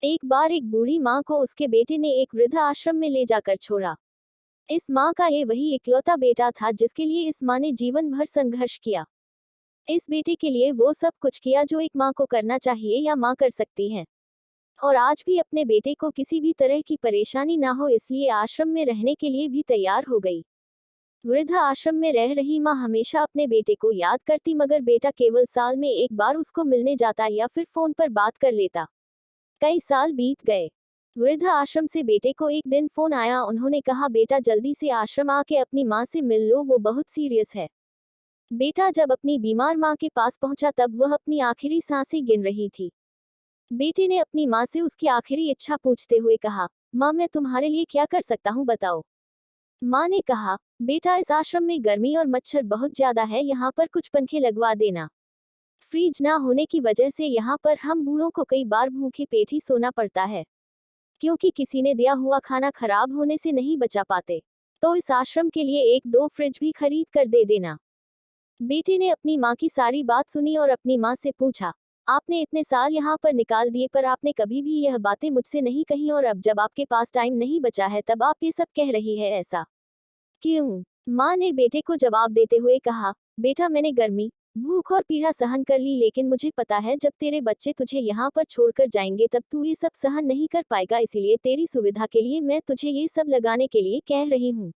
एक बार एक बूढ़ी माँ को उसके बेटे ने एक वृद्ध आश्रम में ले जाकर छोड़ा। इस माँ का ये वही इकलौता बेटा था जिसके लिए इस माँ ने जीवन भर संघर्ष किया। इस बेटे के लिए वो सब कुछ किया जो एक माँ को करना चाहिए या माँ कर सकती है। और आज भी अपने बेटे को किसी भी तरह की परेशानी ना हो इसलिए आश्रम में रहने के लिए भी तैयार हो गई। वृद्ध आश्रम में रह रही माँ हमेशा अपने बेटे को याद करती मगर बेटा केवल साल में एक बार उसको मिलने जाता या फिर फोन पर बात कर लेता। कई साल बीत गए। वृद्ध आश्रम से बेटे को एक दिन फोन आया। उन्होंने कहा, बेटा जल्दी से आश्रम आके अपनी माँ से मिल लो, वो बहुत सीरियस है। बेटा जब अपनी बीमार माँ के पास पहुंचा तब वह अपनी आखिरी सांसें गिन रही थी। बेटे ने अपनी माँ से उसकी आखिरी इच्छा पूछते हुए कहा, माँ मैं तुम्हारे लिए क्या कर सकता हूँ बताओ। माँ ने कहा, बेटा इस आश्रम में गर्मी और मच्छर बहुत ज्यादा है, यहाँ पर कुछ पंखे लगवा देना। फ्रिज ना होने की वजह से यहाँ पर हम बूढ़ों को कई बार भूखे पेट ही सोना पड़ता है, क्योंकि किसी ने दिया हुआ खाना खराब होने से नहीं बचा पाते। तो इस आश्रम के लिए एक दो फ्रिज भी खरीद कर दे देना। बेटे ने अपनी माँ की सारी बात सुनी और अपनी माँ से पूछा, आपने इतने साल यहाँ पर निकाल दिए पर आपने कभी भी यह बातें मुझसे नहीं कही और अब जब आपके पास टाइम नहीं बचा है तब आप ये सब कह रही है, ऐसा क्यों? माँ ने बेटे को जवाब देते हुए कहा, बेटा मैंने गर्मी, भूख और पीड़ा सहन कर ली लेकिन मुझे पता है जब तेरे बच्चे तुझे यहाँ पर छोड़कर जाएंगे तब तू ये सब सहन नहीं कर पाएगा, इसीलिए तेरी सुविधा के लिए मैं तुझे ये सब लगाने के लिए कह रही हूँ।